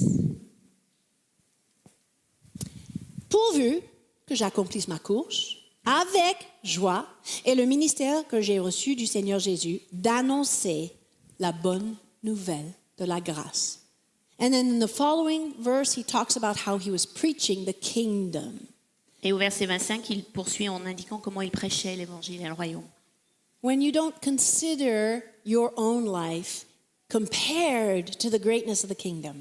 Pourvu que j'accomplisse ma course avec joie et le ministère que j'ai reçu du Seigneur Jésus d'annoncer la bonne nouvelle de la grâce. And then in the following verse, he talks about how he was preaching the kingdom. Et au verset 25, il poursuit en indiquant comment il prêchait l'évangile et le royaume. When you don't consider your own life compared to the greatness of the kingdom,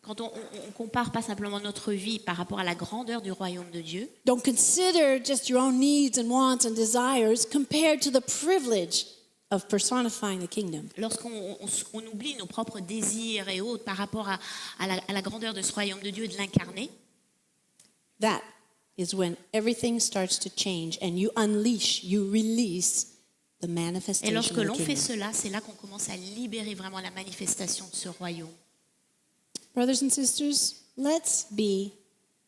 Quand on compare pas simplement notre vie par rapport à la grandeur du royaume de Dieu, don't consider just your own needs and wants and desires compared to the privilege of personifying the kingdom. lorsqu'on oublie nos propres désirs et autres par rapport à la grandeur de ce royaume de Dieu et de l'incarner, That is when everything starts to change and you release the et manifestation lorsque of l'on the fait kingdom. cela, c'est là qu'on commence à libérer vraiment la manifestation de ce royaume. Brothers and sisters, let's be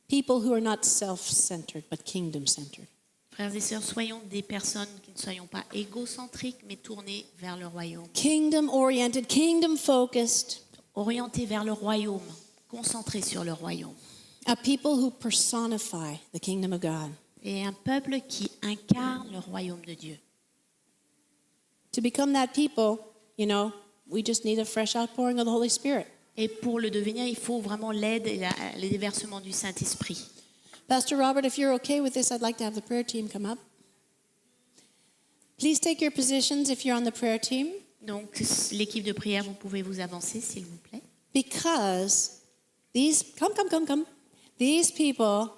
people who are not self-centered but kingdom-centered. Frères et sœurs, soyons des personnes qui ne soyons pas égocentriques, mais tournées vers le royaume, Kingdom-oriented, kingdom-focused. orientées vers le royaume. concentré sur le royaume. A people who personify the kingdom of God. Et un peuple qui incarne le royaume de Dieu. To become that people, we just need a fresh outpouring of the Holy Spirit. Et pour le devenir, il faut vraiment l'aide et le déversement du Saint-Esprit. Pastor Robert, if you're okay with this, I'd like to have the prayer team come up. Please take your positions if you're on the prayer team. Donc, l'équipe de prière, vous pouvez vous avancer, s'il vous plaît. Because come. These people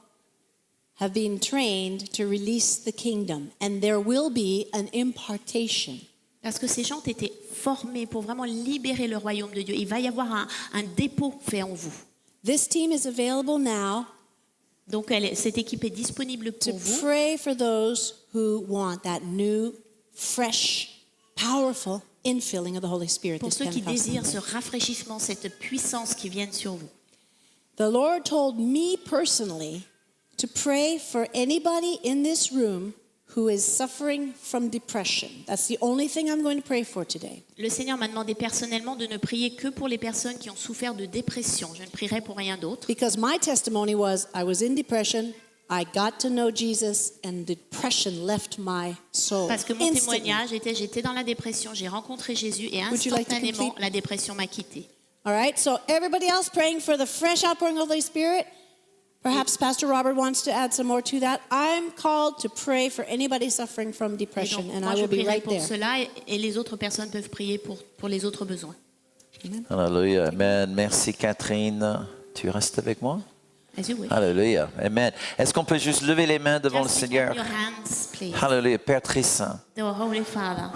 have been trained to release the kingdom, and there will be an impartation. Parce que ces gens ont été formés pour vraiment libérer le royaume de Dieu. Il va y avoir un dépôt fait en vous. This team is available now Donc, cette équipe est disponible to pour vous. pray for those who want that new, fresh, powerful infilling of the Holy Spirit. Pour this ceux qui Pentecostal désirent day. ce rafraîchissement, cette puissance qui vient sur vous. The Lord told me personally to pray for anybody in this room who is suffering from depression. That's the only thing I'm going to pray for today. Le Seigneur m'a demandé personnellement de ne prier que pour les personnes qui ont souffert de dépression. Je ne prierai pour rien d'autre. Because my testimony was I was in depression, I got to know Jesus, and depression left my soul. Parce que mon instantly. témoignage était, j'étais dans la dépression, j'ai rencontré Jésus et Would you like to instantanément, complete? la dépression m'a quitté. All right, so everybody else praying for the fresh outpouring of the Holy Spirit. Perhaps Pastor Robert wants to add some more to that. I'm called to pray for anybody suffering from Et depression, donc, and moi, I je will be prierai right pour there. cela et les autres personnes peuvent prier pour les autres besoins. Alléluia. Amen. Merci Catherine. Tu restes avec moi? As you wish. Alléluia. Amen. Est-ce qu'on peut juste lever les mains devant Just le lift up Seigneur? your hands, please. Alléluia. Père très saint. The Holy Father.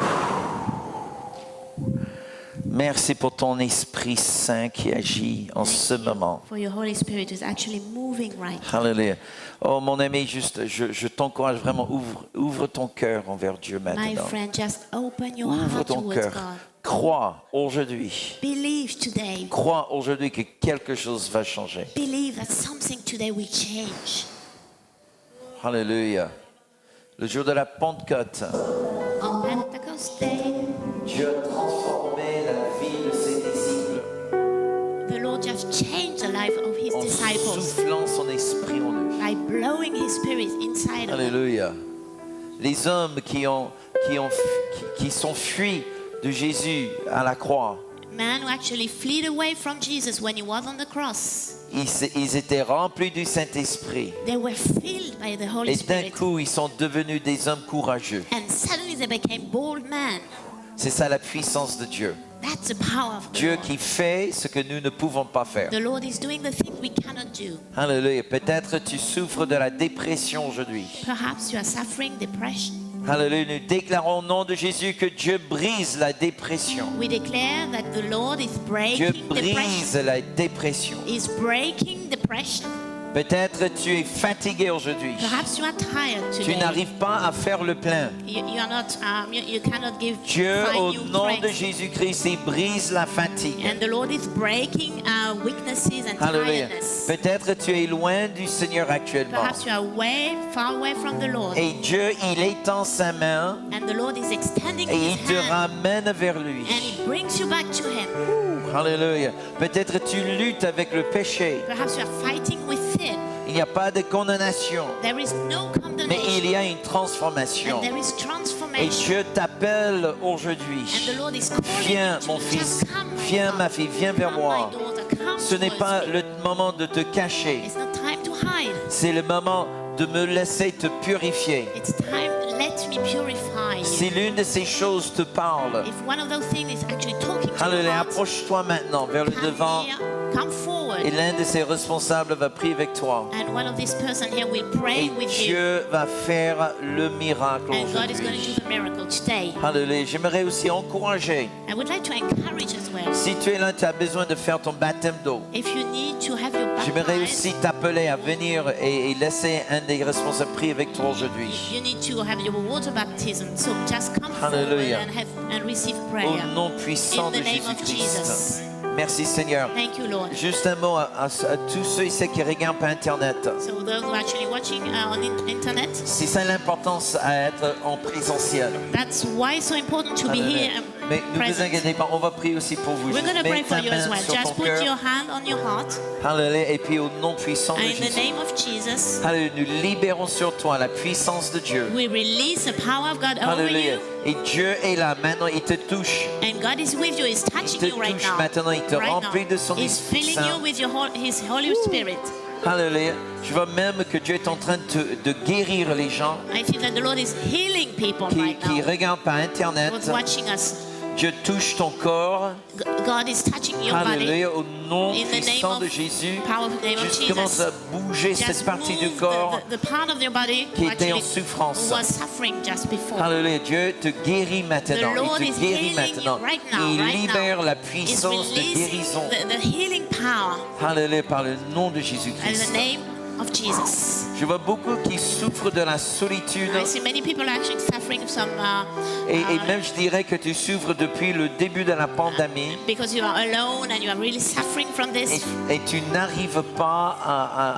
Merci pour ton Esprit Saint qui agit en ce moment. For your Holy Spirit is actually moving right now. Alléluia. Oh mon ami, juste, je t'encourage vraiment, ouvre ton cœur envers Dieu My maintenant. friend, just open your Ouvre heart ton towards cœur. God. Crois aujourd'hui. Believe today. Crois aujourd'hui que quelque chose va changer. Believe that something today will change. Alléluia. Le jour de la Pentecôte, On Pentecost Day, Dieu a transformé la vie de ses disciples the Lord just changed the life of His en disciples soufflant son esprit en eux. by blowing His Spirit inside of them. Alléluia. Les hommes qui sont fuis de Jésus à la croix, Man who actually fled away from Jesus when He was on the cross. ils étaient remplis du Saint-Esprit. They were filled by the Holy Et d'un Spirit. coup, ils sont devenus des hommes courageux. And suddenly they became bold men. C'est ça la puissance de Dieu. That's the power of the Dieu Lord. qui fait ce que nous ne pouvons pas faire. The Lord is doing the thing we cannot do. Alléluia. Peut-être tu souffres de la dépression aujourd'hui. Perhaps you are suffering depression. Alléluia. Nous déclarons au nom de Jésus que Dieu brise la dépression. We declare that the Lord is Dieu breaking brise depression. la dépression. Is breaking depression. Peut-être tu es fatigué aujourd'hui. Perhaps you are tired Tu today. n'arrives pas à faire le plein. You are not. You cannot give. Dieu, find au new nom de strength. Jésus-Christ, il brise la fatigue. And the Lord is breaking our weaknesses and Alléluia. tiredness. Peut-être tu es loin du Seigneur actuellement. Perhaps you are far away from the Lord. Et Dieu, il étend sa main And the Lord is extending et His il te hand. ramène vers lui. And He brings you back to Him. Alléluia. Peut-être tu luttes avec le péché. Perhaps you are fighting with sin. Il n'y a pas de condamnation, There is no mais condemnation. il y a une transformation. And there is Et transformation. Dieu t'appelle And aujourd'hui. the Lord is calling Viens, you mon to fils. just come, my Viens, son. ma fille. Viens vers Come, moi. my daughter. Come Ce n'est towards pas me. le moment de te cacher. It's not time to hide. C'est le moment de me laisser te purifier. It's time. Let me purify Si you. l'une de ces choses te parle, If one of those things is actually talking to your alléluia, heart, approche-toi maintenant vers le devant come here, come forward. et l'un de ces responsables va prier avec toi. And one of these person here will pray Et with you. Dieu va faire le miracle And God is going to aujourd'hui. do the miracle today. Alléluia. J'aimerais aussi encourager. I would like to encourage as well. Si tu es là, tu as besoin de faire ton baptême d'eau. If you need to have your J'aimerais baptized, aussi t'appeler à venir et laisser un des responsables prier avec toi aujourd'hui. you need to have your water baptism. So just come Hallelujah. forward and receive Au prayer. nom puissant In de the name of Jésus-Christ. Jesus. Merci Seigneur. Thank you, Lord. Juste un mot à tous ceux et celles qui regardent par Internet. So those who are actually watching on internet, C'est ça l'importance à être en présentiel. that's why it's so important to be Hallelujah. here Mais ne vous present. inquiétez pas, on va prier aussi pour vous. We're Juste going to pray mets for ta you as main well. sur ton Just put cœur. your hand on your heart. Alléluia. Et puis au nom puissant de And in the Jésus. name of Jesus, Alléluia. Nous libérons sur toi la puissance de Dieu. we release the power of God over Alléluia. you. Et Dieu est là maintenant, il te touche. And God is with you. He's Il touching te you right touche now. maintenant, il te Right remplit now. de son He's Esprit filling Saint. you with His Holy Spirit. Alléluia. Je vois même que Dieu est en train de guérir les gens I think that the Lord is healing people qui right now. regardent par Internet. Who's watching us. Dieu touche ton corps. God is touching your body. Alléluia. Au nom In the name puissant of de Jésus. powerful name of Juste commence Jesus. à bouger cette Just partie du move corps the part of your body qui who était en actually souffrance. was suffering just before. Alléluia. Dieu te guérit maintenant. The Lord Il is te guérit healing maintenant. you right now, Il right libère now. la He's puissance de releasing guérison. the healing power Alléluia. Par le nom de in Jésus-Christ. the name of Jesus. Je vois beaucoup qui souffrent de la solitude. I see many people actually suffering from Et même je dirais que tu souffres depuis le début de la pandémie. because you are alone and you are really suffering from this, Et tu n'arrives pas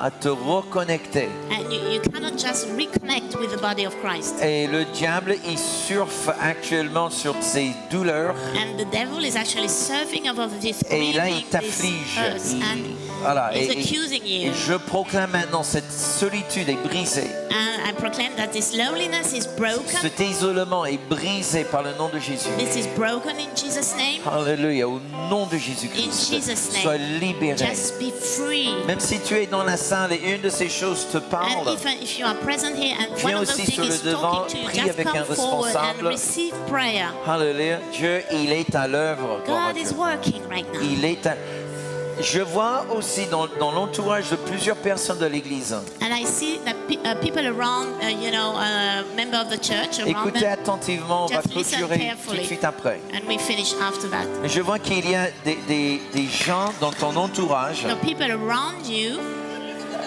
à te reconnecter. and you cannot just reconnect with the body of Christ. Et le diable, il surfe actuellement sur ces douleurs. And the devil is actually surfing above this Et là, il grieving, this t'afflige. hurts, and Voilà. he's Et accusing you. je proclame maintenant, cette solitude est brisée. And I proclaim that this loneliness is broken. Cet isolement est brisé par le nom de Jésus. This is broken in Jesus' name. Alléluia. Au nom de In Jésus-Christ. Jesus' name. Sois libéré. Just be free. Même si tu es dans la salle et une de ces choses te And parle, if you are present here and Viens one of those aussi sur things le is devant, talking to you, prie just avec come un forward and responsable. receive prayer. Alléluia, Dieu, il est à l'œuvre. gloire à God is Dieu. working right now. Il est à... Je vois aussi dans l'entourage de plusieurs personnes de l'Église. And I see that people around, member of the church around Écoutez them, attentivement, on va just listen clôturer tout de carefully. suite après. And we finish after that. Je vois qu'il y a des gens dans ton entourage The people around you,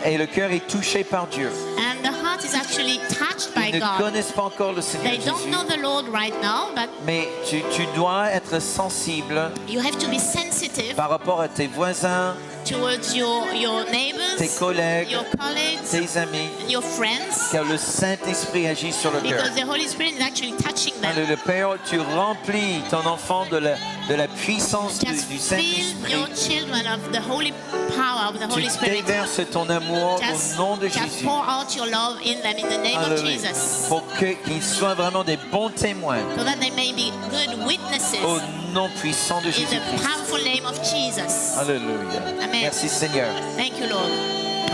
et le cœur est touché par Dieu. and the heart is actually touched by Ils ne God. connaissent pas encore le Seigneur They don't Jésus, know the Lord right now, but mais tu dois être sensible you have to be sensitive par rapport à tes voisins, towards your tes neighbors, collègues, your colleagues, tes amis, your friends, car le Saint-Esprit agit sur le cœur. because the Holy Spirit is actually touching them. Le Père, tu remplis ton enfant de la puissance Just du fill Saint-Esprit. your children of the holy power of the Tu Holy Spirit. déverses ton amour au nom de Just Jésus. pour out your love in them in the name of Alléluia. Jesus, Pour qu'ils soient vraiment des bons témoins so that they may be good witnesses au nom puissant de in the Jésus-Christ. powerful name of Jesus. Alléluia. Amen. Merci Seigneur. Thank you, Lord.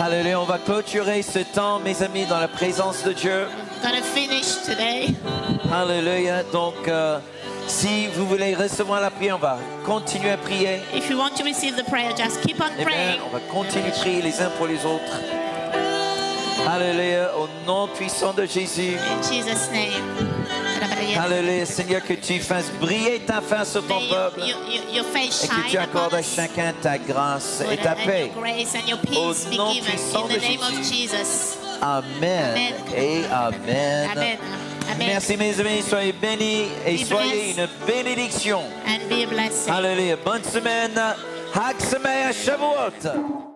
Alléluia. On va clôturer ce temps, mes amis, dans la présence de Dieu. Gonna finish today. Alléluia. Donc, si vous voulez recevoir la prière, on va continuer à prier. If you want to receive the prayer, just keep on Amen. praying. On va continuer à prier les uns pour les autres. Alléluia. Au nom puissant de Jésus. In Jesus' name. Alléluia. Seigneur, que tu fasses briller ta face sur ton May peuple your face et que tu shine accordes upon à us. chacun ta grâce et Lord, ta and paix. your grace and your peace Au be nom given puissant in de the name of Jésus. Jesus. Amen. Amen. Et Amen. Amen. Amen. Merci mes amis, soyez bénis et Be soyez blessed. une bénédiction. And be a blessing. Alléluia. Bonne semaine. Hag Sameach Shavuot.